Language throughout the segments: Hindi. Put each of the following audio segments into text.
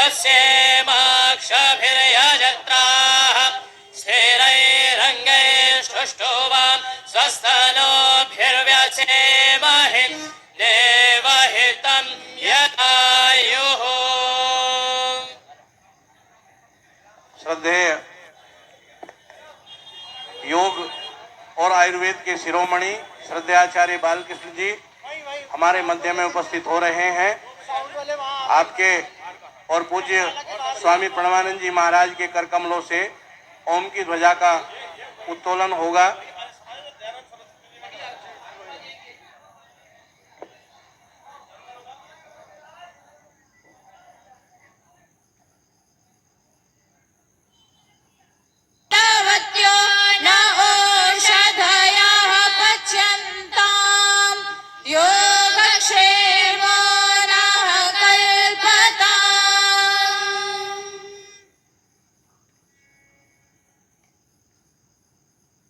स्वस्येमाक्षभिर्यजत्राः स्थिरैरङ्गैस्तुष्टुवां स्वस्तनोभिर्व्यसेमहि देवहितं यदायुः। श्रद्धेय योग और आयुर्वेद के शिरोमणि श्रद्धाचार्य बालकृष्ण जी हमारे मध्य में उपस्थित हो रहे हैं। आपके और पूज्य स्वामी प्रणवानंद जी महाराज के कर कमलों से ओम की ध्वजा का उत्तोलन होगा।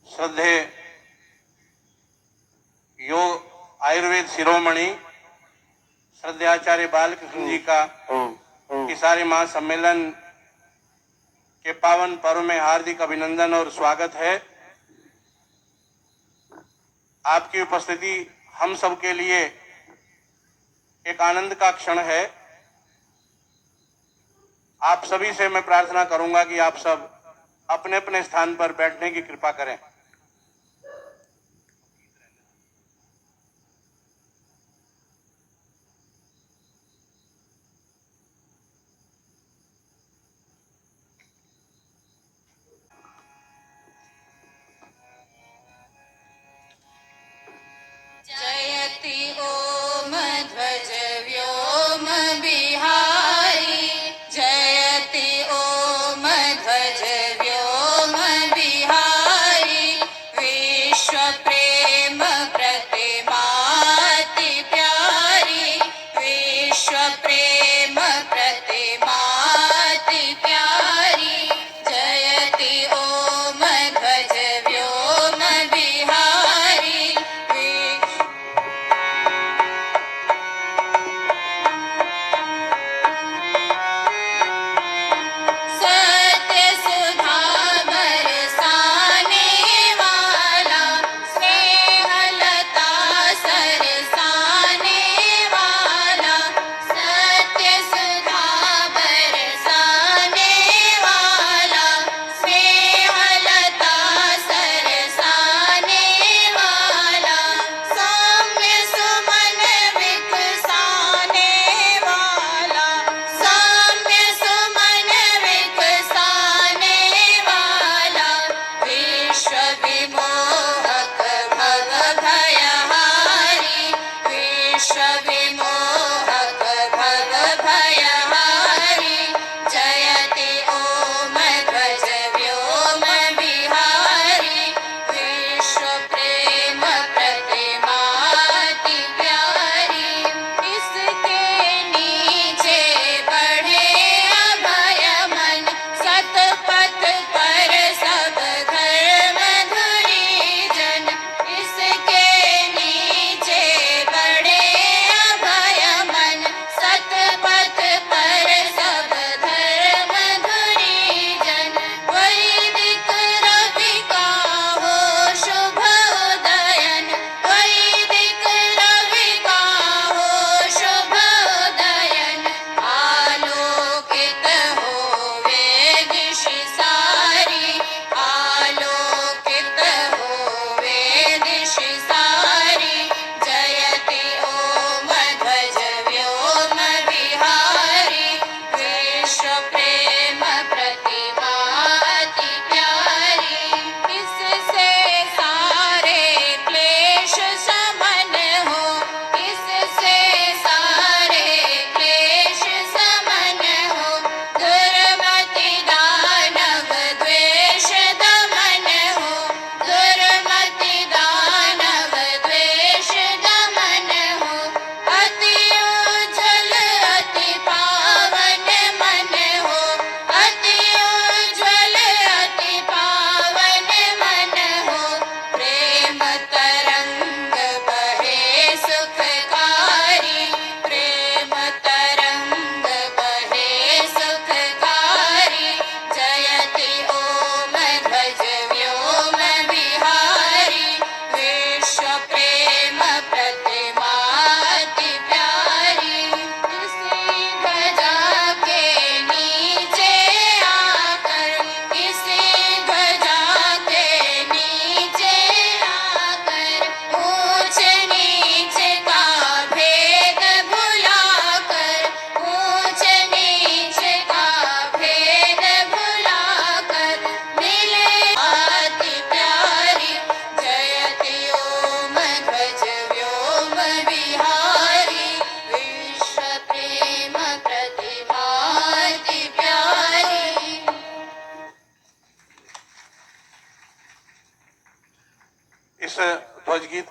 श्रद्धेय योग आयुर्वेद शिरोमणि श्रद्धाचार्य बालकृष्ण जी का किसारी महासम्मेलन के पावन पर्व में हार्दिक अभिनंदन और स्वागत है। आपकी उपस्थिति हम सब के लिए एक आनंद का क्षण है। आप सभी से मैं प्रार्थना करूंगा कि आप सब अपने अपने स्थान पर बैठने की कृपा करें। जयति ओम ध्वज व्योम बिहारी जयति ओम ध्वज व्योम बिहारी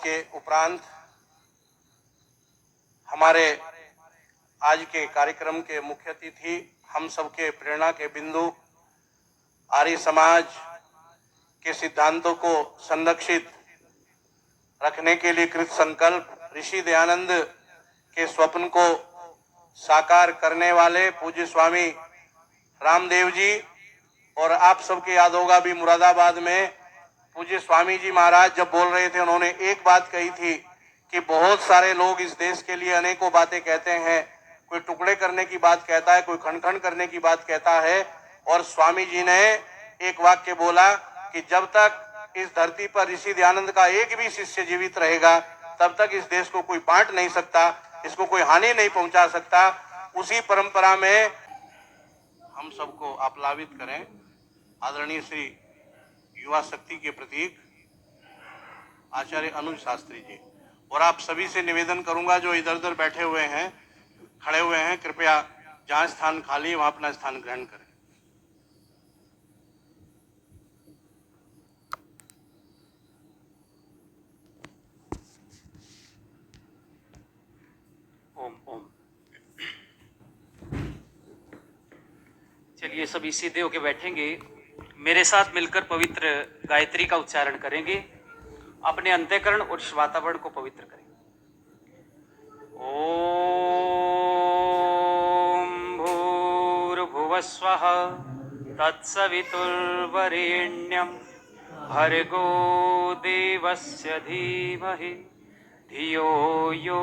के उपरांत हमारे आज के कार्यक्रम के मुख्य अतिथि, हम सबके प्रेरणा के बिंदु, आर्य समाज के सिद्धांतों को संरक्षित रखने के लिए कृत संकल्प ऋषि दयानंद के स्वप्न को साकार करने वाले पूज्य स्वामी रामदेव जी, और आप सबके याद होगा भी मुरादाबाद में पूज्य स्वामी जी महाराज जब बोल रहे थे, उन्होंने एक बात कही थी कि बहुत सारे लोग इस देश के लिए अनेकों बातें कहते हैं, कोई टुकड़े करने की बात कहता है, कोई खंड खंड करने की बात कहता है, और स्वामी जी ने एक वाक्य बोला कि जब तक इस धरती पर ऋषि दयानंद का एक भी शिष्य जीवित रहेगा तब तक इस देश को कोई बांट नहीं सकता, इसको कोई हानि नहीं पहुंचा सकता। उसी परंपरा में हम सबको आप्लावित करें आदरणीय श्री युवा शक्ति के प्रतीक आचार्य अनुज शास्त्री जी। और आप सभी से निवेदन करूंगा जो इधर उधर बैठे हुए हैं, खड़े हुए हैं, कृपया जहां स्थान खाली है वहां अपना स्थान ग्रहण करें। ओम ओम। चलिए सभी सीधे होके बैठेंगे, मेरे साथ मिलकर पवित्र गायत्री का उच्चारण करेंगे, अपने अंतःकरण और इस वातावरण को पवित्र करेंगे। ओम भूर्भुवस्वः तत्सवितुर्वरेण्यं भर्गो देवस्य धीमहि धियो यो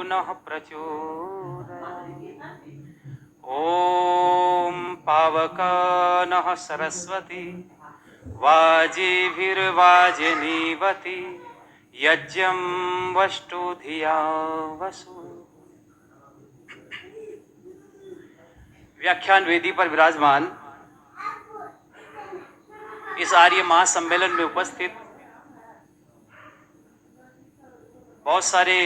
नः प्रचोदयात्। ओम पावकानः सरस्वती वाजिभिर्वाजिनीवती यज्ञं वष्टु धिया वसु। व्याख्यान वेदी पर विराजमान इस आर्य महासम्मेलन में उपस्थित बहुत सारे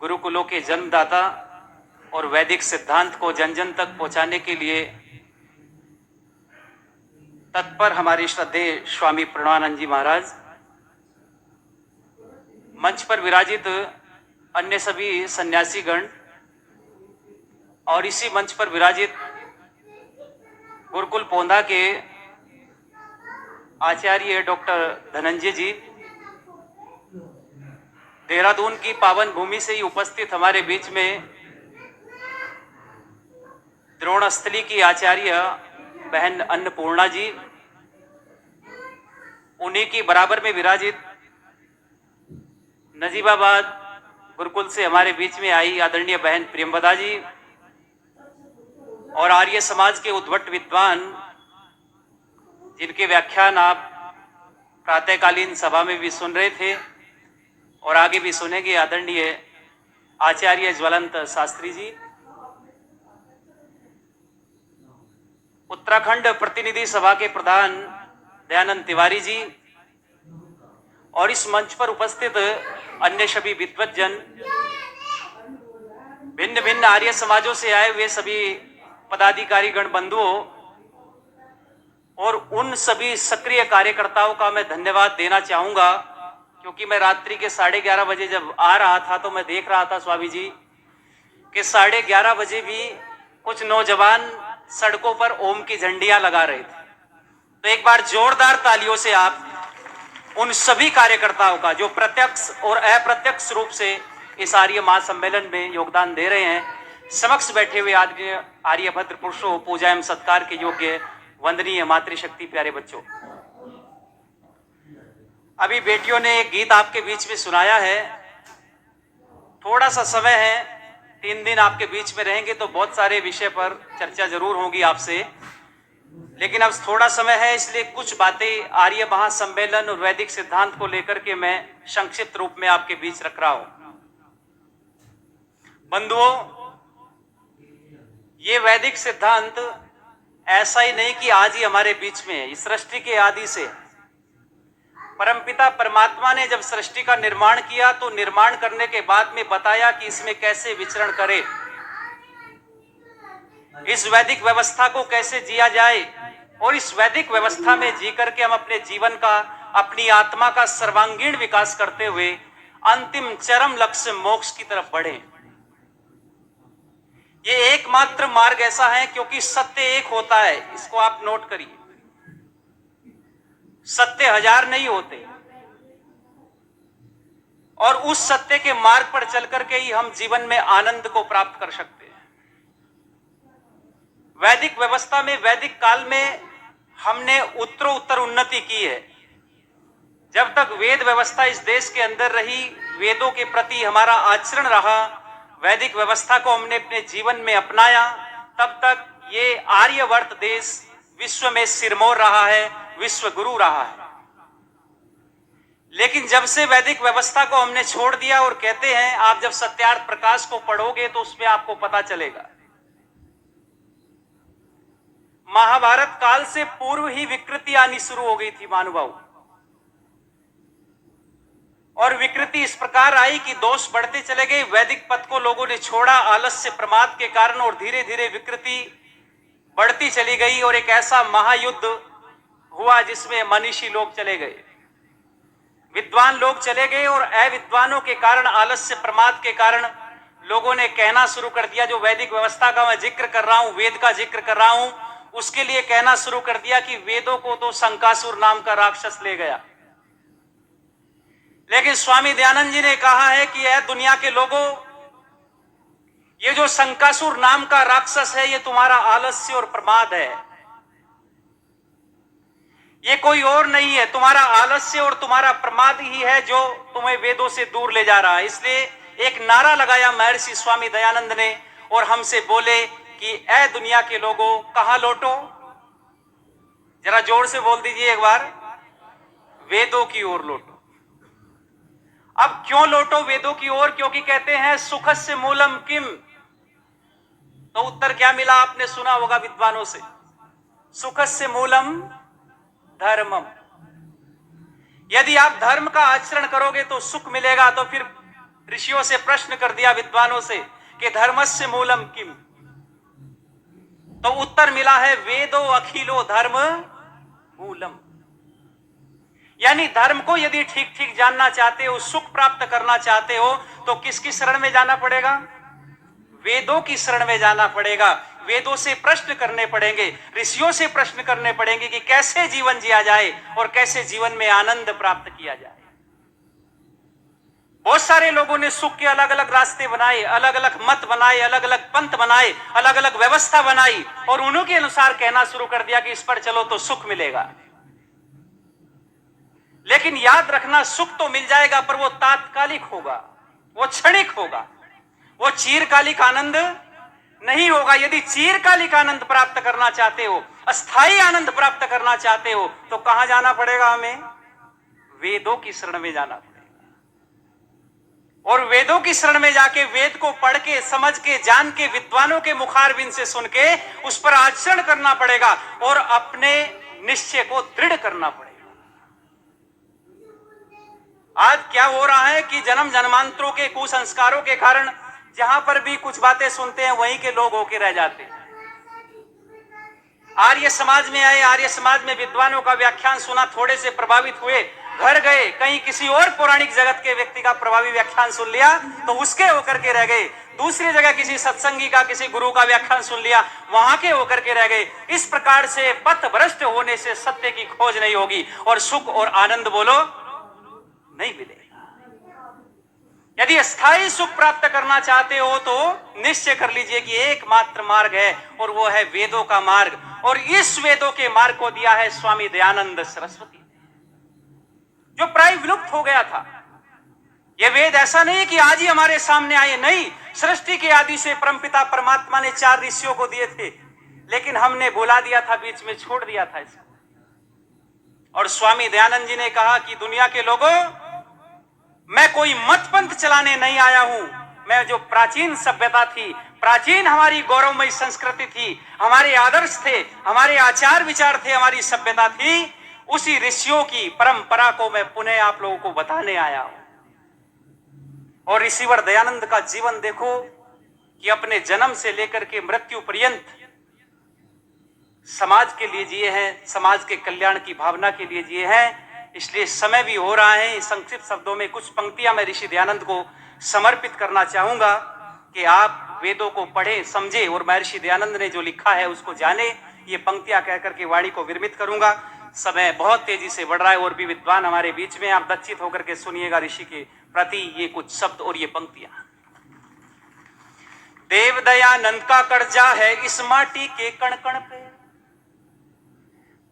गुरुकुलों के जन्मदाता और वैदिक सिद्धांत को जन जन तक पहुंचाने के लिए तत्पर हमारे श्रद्धेय स्वामी प्रणवानंद जी महाराज, मंच पर विराजित अन्य सभी सन्यासीगण और इसी मंच पर विराजित गुरुकुल पोंदा के आचार्य डॉक्टर धनंजय जी, देहरादून की पावन भूमि से ही उपस्थित हमारे बीच में द्रोणस्थली की आचार्य बहन अन्नपूर्णा जी, उन्हीं की बराबर में विराजित नजीबाबाद गुरुकुल से हमारे बीच में आई आदरणीय बहन प्रियंवदा जी, और आर्य समाज के उद्भट विद्वान जिनके व्याख्यान आप प्रातःकालीन सभा में भी सुन रहे थे और आगे भी सुनेंगे, आदरणीय आचार्य ज्वलंत शास्त्री जी, उत्तराखंड प्रतिनिधि सभा के प्रधान दयानंद तिवारी जी, और इस मंच पर उपस्थित अन्य सभी विद्वज्जन, भिन्न भिन्न आर्य समाजों से आए हुए सभी पदाधिकारी गण बंधुओं और उन सभी सक्रिय कार्यकर्ताओं का मैं धन्यवाद देना चाहूंगा, क्योंकि मैं रात्रि के 11:30 बजे जब आ रहा था तो मैं देख रहा था स्वामी जी कि 11:30 बजे भी कुछ नौजवान सड़कों पर ओम की झंडियां लगा रहे थे। तो एक बार जोरदार तालियों से आप उन सभी कार्यकर्ताओं का जो प्रत्यक्ष और अप्रत्यक्ष रूप से इस आर्य महासम्मेलन में योगदान दे रहे हैं, समक्ष बैठे हुए आर्यभद्र पुरुषों, पूजा एवं सत्कार के योग्य वंदनीय मातृशक्ति प्यारे बच्चों, अभी बेटियों ने एक गीत आपके बीच में सुनाया है। थोड़ा सा समय है, 3 दिन आपके बीच में रहेंगे तो बहुत सारे विषय पर चर्चा जरूर होगी आपसे, लेकिन अब थोड़ा समय है इसलिए कुछ बातें आर्य महासम्मेलन और वैदिक सिद्धांत को लेकर के मैं संक्षिप्त रूप में आपके बीच रख रहा हूं। बंधुओं, ये वैदिक सिद्धांत ऐसा ही नहीं कि आज ही हमारे बीच में है, इस सृष्टि के आदि से परमपिता परमात्मा ने जब सृष्टि का निर्माण किया तो निर्माण करने के बाद में बताया कि इसमें कैसे विचरण करे, इस वैदिक व्यवस्था को कैसे जिया जाए, और इस वैदिक व्यवस्था में जी करके हम अपने जीवन का अपनी आत्मा का सर्वांगीण विकास करते हुए अंतिम चरम लक्ष्य मोक्ष की तरफ बढ़े। ये एकमात्र मार्ग ऐसा है क्योंकि सत्य एक होता है, इसको आप नोट करिए। सत्य हजार नहीं होते, और उस सत्य के मार्ग पर चलकर के ही हम जीवन में आनंद को प्राप्त कर सकते हैं। वैदिक व्यवस्था में, वैदिक काल में हमने उत्तरोत्तर उन्नति की है। जब तक वेद व्यवस्था इस देश के अंदर रही, वेदों के प्रति हमारा आचरण रहा, वैदिक व्यवस्था को हमने अपने जीवन में अपनाया, तब तक ये आर्यवर्त देश विश्व में सिरमौर रहा है, विश्व गुरु रहा है। लेकिन जब से वैदिक व्यवस्था को हमने छोड़ दिया और कहते हैं आप जब सत्यार्थ प्रकाश को पढ़ोगे तो उसमें आपको पता चलेगा, महाभारत काल से पूर्व ही विकृति आनी शुरू हो गई थी महानुभाव। और विकृति इस प्रकार आई कि दोष बढ़ते चले गए, वैदिक पथ को लोगों ने छोड़ा आलस्य प्रमाद के कारण, और धीरे धीरे विकृति बढ़ती चली गई और एक ऐसा महायुद्ध हुआ जिसमें मनीषी लोग चले गए, विद्वान लोग चले गए, और अविद्वानों के कारण, आलस्य प्रमाद के कारण लोगों ने कहना शुरू कर दिया, जो वैदिक व्यवस्था का मैं जिक्र कर रहा हूं, वेद का जिक्र कर रहा हूं, उसके लिए कहना शुरू कर दिया कि वेदों को तो शंकासुर नाम का राक्षस ले गया। लेकिन स्वामी दयानंद जी ने कहा है कि यह दुनिया के लोगों, ये जो शंकासुर नाम का राक्षस है ये तुम्हारा आलस्य और प्रमाद है, ये कोई और नहीं है, तुम्हारा आलस्य और तुम्हारा प्रमाद ही है जो तुम्हें वेदों से दूर ले जा रहा है। इसलिए एक नारा लगाया महर्षि स्वामी दयानंद ने और हमसे बोले कि ऐ दुनिया के लोगों कहां लौटो, जरा जोर से बोल दीजिए एक बार, वेदों की ओर लौटो। अब क्यों लौटो वेदों की ओर? क्योंकि कहते हैं सुखस्य मूलम किम, तो उत्तर क्या मिला आपने सुना होगा विद्वानों से, सुखस्य मूलम धर्मम। यदि आप धर्म का आचरण करोगे तो सुख मिलेगा। तो फिर ऋषियों से प्रश्न कर दिया विद्वानों से कि धर्मस्य मूलम किम, तो उत्तर मिला है वेदो अखिलो धर्म मूलम। यानी धर्म को यदि ठीक ठीक जानना चाहते हो, सुख प्राप्त करना चाहते हो, तो किसकी शरण में जाना पड़ेगा? वेदों की शरण में जाना पड़ेगा। वेदों से प्रश्न करने पड़ेंगे, ऋषियों से प्रश्न करने पड़ेंगे कि कैसे जीवन जिया जाए और कैसे जीवन में आनंद प्राप्त किया जाए। बहुत सारे लोगों ने सुख के अलग अलग रास्ते बनाए, अलग अलग मत बनाए, अलग अलग पंथ बनाए, अलग अलग व्यवस्था बनाई, और उन्हीं के अनुसार कहना शुरू कर दिया कि इस पर चलो तो सुख मिलेगा। लेकिन याद रखना, सुख तो मिल जाएगा पर वो तात्कालिक होगा, वो क्षणिक होगा, वो चिरकालिक आनंद नहीं होगा। यदि चिरकालिक आनंद प्राप्त करना चाहते हो, अस्थायी आनंद प्राप्त करना चाहते हो, तो कहां जाना पड़ेगा? हमें वेदों की शरण में जाना पड़ेगा। और वेदों की शरण में जाके वेद को पढ़ के, समझ के, जान के, विद्वानों के मुखारबिंद से सुन के उस पर आचरण करना पड़ेगा और अपने निश्चय को दृढ़ करना पड़ेगा। आज क्या हो रहा है कि जन्म जन्मांतरों के कुसंस्कारों के कारण जहां पर भी कुछ बातें सुनते हैं वहीं के लोग होके रह जाते हैं। आर्य समाज में आए, आर्य समाज में विद्वानों का व्याख्यान सुना, थोड़े से प्रभावित हुए, घर गए, कहीं किसी और पौराणिक जगत के व्यक्ति का प्रभावी व्याख्यान सुन लिया तो उसके होकर के रह गए। दूसरी जगह किसी सत्संगी का, किसी गुरु का व्याख्यान सुन लिया, वहां के होकर के रह गए। इस प्रकार से पथभ्रष्ट होने से सत्य की खोज नहीं होगी और सुख और आनंद बोलो नहीं मिलेगा। यदि अस्थायी सुख प्राप्त करना चाहते हो तो निश्चय कर लीजिए कि एकमात्र मार्ग है और वो है वेदों का मार्ग। और इस वेदों के मार्ग को दिया है स्वामी दयानंद सरस्वती, जो प्राय विलुप्त हो गया था। ये वेद ऐसा नहीं कि आज ही हमारे सामने आए, नहीं, सृष्टि के आदि से परमपिता परमात्मा ने 4 ऋषियों को दिए थे, लेकिन हमने बुला दिया था, बीच में छोड़ दिया था इसको। और स्वामी दयानंद जी ने कहा कि दुनिया के लोगों, मैं कोई मत पंथ चलाने नहीं आया हूं, मैं जो प्राचीन सभ्यता थी, प्राचीन हमारी गौरवमयी संस्कृति थी, हमारे आदर्श थे, हमारे आचार विचार थे, हमारी सभ्यता थी, उसी ऋषियों की परंपरा को मैं पुनः आप लोगों को बताने आया हूं। और ऋषिवर दयानंद का जीवन देखो कि अपने जन्म से लेकर के मृत्यु पर्यंत समाज के लिए जिए हैं, समाज के कल्याण की भावना के लिए जिए हैं। इसलिए समय भी हो रहा है। संक्षिप्त शब्दों में कुछ पंक्तियां मैं ऋषि दयानंद को समर्पित करना चाहूंगा कि आप वेदों को पढ़े, समझे और महर्षि दयानंद ने जो लिखा है उसको जाने। ये पंक्तियां कहकर के वाणी को विरमित करूंगा। समय बहुत तेजी से बढ़ रहा है और भी विद्वान हमारे बीच में, आप दच्चित होकर के सुनिएगा ऋषि के प्रति ये कुछ शब्द और ये पंक्तियां। देव दयानंद का कर्जा है इस माटी के कण कण पे,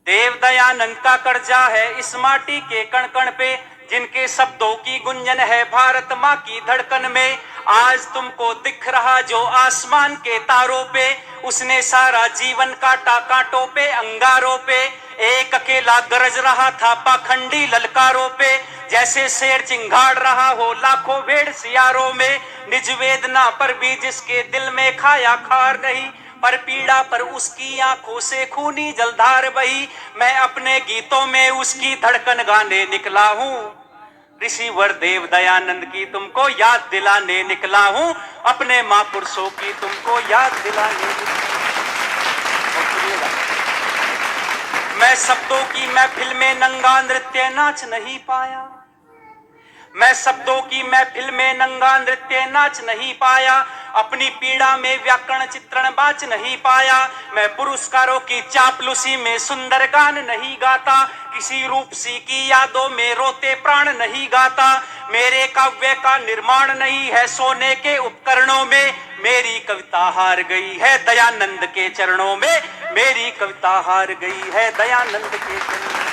देव दयानंद का कर्जा है इस माटी के कण कण पे, जिनके शब्दों की गुंजन है भारत माँ की धड़कन में। आज तुमको दिख रहा जो आसमान के तारों पे, उसने सारा जीवन काटा कांटों पे अंगारों पे। एक अकेला गरज रहा था पाखंडी ललकारों पे, जैसे शेर चिंगाड़ रहा हो लाखों भेड़ सियारों में। निज वेदना पर भी जिसके दिल में खाया खार नहीं, पर पीड़ा पर उसकी आंखों से खूनी जलधार बही। मैं अपने गीतों में उसकी धड़कन गाने निकला हूँ, ऋषिवर देव दयानंद की तुमको याद दिलाने निकला हूँ, अपने महापुरुषों की तुमको याद दिलाने निकला। मैं शब्दों की महफिल में नंगा नृत्य नाच नहीं पाया, मैं शब्दों की महफिल में नंगा नृत्य नाच नहीं पाया, अपनी पीड़ा में व्याकरण चित्रण बाच नहीं पाया। मैं पुरस्कारों की चापलूसी में सुंदर गान नहीं गाता, किसी रूपसी की यादों में रोते प्राण नहीं गाता। मेरे काव्य का निर्माण नहीं है सोने के उपकरणों में, मेरी कविता हार गई है दयानंद के चरणों में, मेरी कविता हार गई है दयानंद के चरणों में।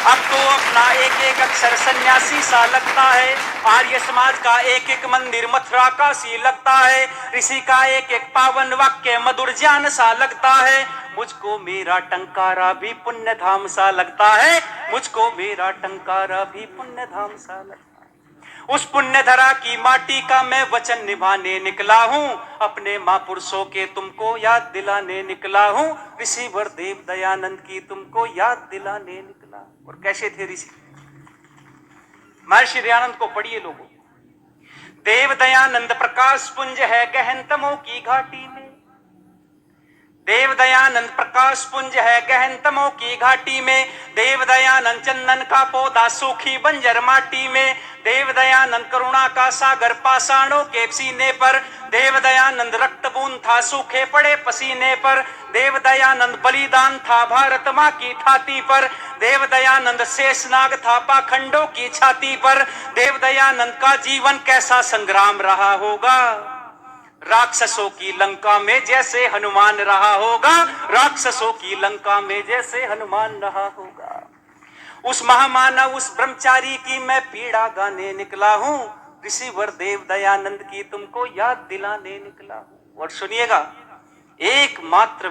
अब तो अपना एक एक अक्षर सन्यासी सा लगता है, आर्य समाज का एक एक मंदिर मथुरा का सी लगता है, ऋषि का एक एक पावन वाक्य मधुर ज्ञान सा लगता है। मुझको मेरा टंकारा भी पुण्य धाम सा लगता है, मुझको मेरा टंकारा भी पुण्य धाम सा लगता है। उस पुण्य धरा की माटी का मैं वचन निभाने निकला हूँ, अपने महापुरुषों के तुमको याद दिलाने निकला हूँ, ऋषिवर देव दयानंद की तुमको याद दिलाने निकला। और कैसे थे ऋषि? महर्षि दयानंद को पढ़िए लोगों। देव दयानंद प्रकाश पुंज है गहन तमों की घाटी में, देव दयानंद प्रकाश पुंज है गहन तमों की घाटी में। देव दयानंद चंदन का पौधा सूखी बंजर माटी में, देव दयानंद करुणा का सागर पाषाणों के सीने पर। देव दयानंद रक्त बूंद था सूखे पड़े पसीने पर, देव दयानंद बलिदान था भारत माँ की छाती पर। देव दयानंद शेषनाग था पाखंडों की छाती पर। देव दयानंद का जीवन कैसा संग्राम रहा होगा, राक्षसों की लंका में जैसे हनुमान रहा होगा, राक्षसों की लंका में जैसे हनुमान रहा होगा। उस महामानव उस ब्रह्मचारी की मैं पीड़ा गाने निकला हूँ, ऋषिवर देव दयानंद की तुमको याद दिलाने निकला हूँ। और सुनिएगा, एकमात्र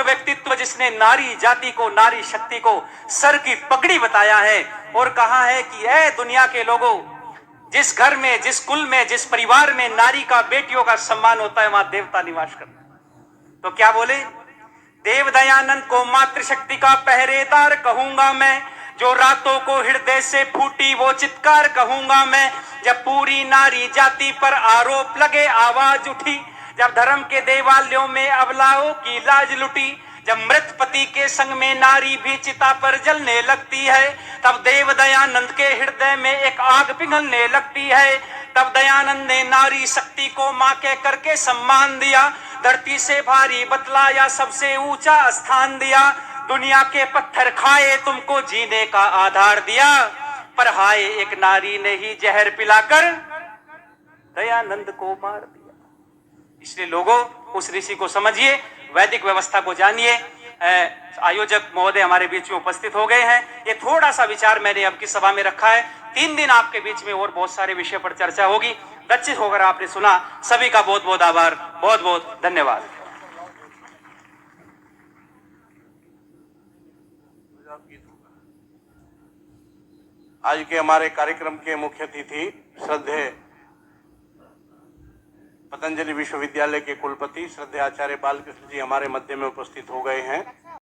व्यक्तित्व जिसने नारी जाति को, नारी शक्ति को सर की पगड़ी बताया है और कहा है कि ऐ दुनिया के लोगों, जिस घर में, जिस कुल में, जिस परिवार में नारी का, बेटियों का सम्मान होता है वहां देवता निवास करता है। तो क्या बोले? देव दयानंद को मातृशक्ति का पहरेदार कहूंगा मैं, जो रातों को हृदय से फूटी वो चित्कार कहूंगा मैं। जब पूरी नारी जाति पर आरोप लगे आवाज उठी, जब धर्म के देवालयों में अबलाओं की लाज लुटी, जब मृत पति के संग में नारी भी चिता पर जलने लगती है, तब देव दयानंद के हृदय में एक आग पिघलने लगती है। तब दयानंद ने नारी शक्ति को मां कह करके सम्मान दिया, धरती से भारी बतलाया सबसे ऊंचा स्थान दिया। दुनिया के पत्थर खाए तुमको जीने का आधार दिया, पर हाय एक नारी ने ही जहर पिलाकर दयानंद को मार दिया। इसलिए लोगों, उस ऋषि को समझिए, वैदिक व्यवस्था को जानिए। आयोजक महोदय हमारे बीच में उपस्थित हो गए हैं। ये थोड़ा सा विचार मैंने अब की सभा में रखा है। 3 दिन आपके बीच में और बहुत सारे विषय पर चर्चा होगी। दच्चित होकर आपने सुना, सभी का बहुत बहुत आभार, बहुत बहुत धन्यवाद। आज के हमारे कार्यक्रम के मुख्य अतिथि श्रद्धेय पतंजलि विश्वविद्यालय के कुलपति श्रद्धेय आचार्य बालकृष्ण जी हमारे मध्य में उपस्थित हो गए हैं।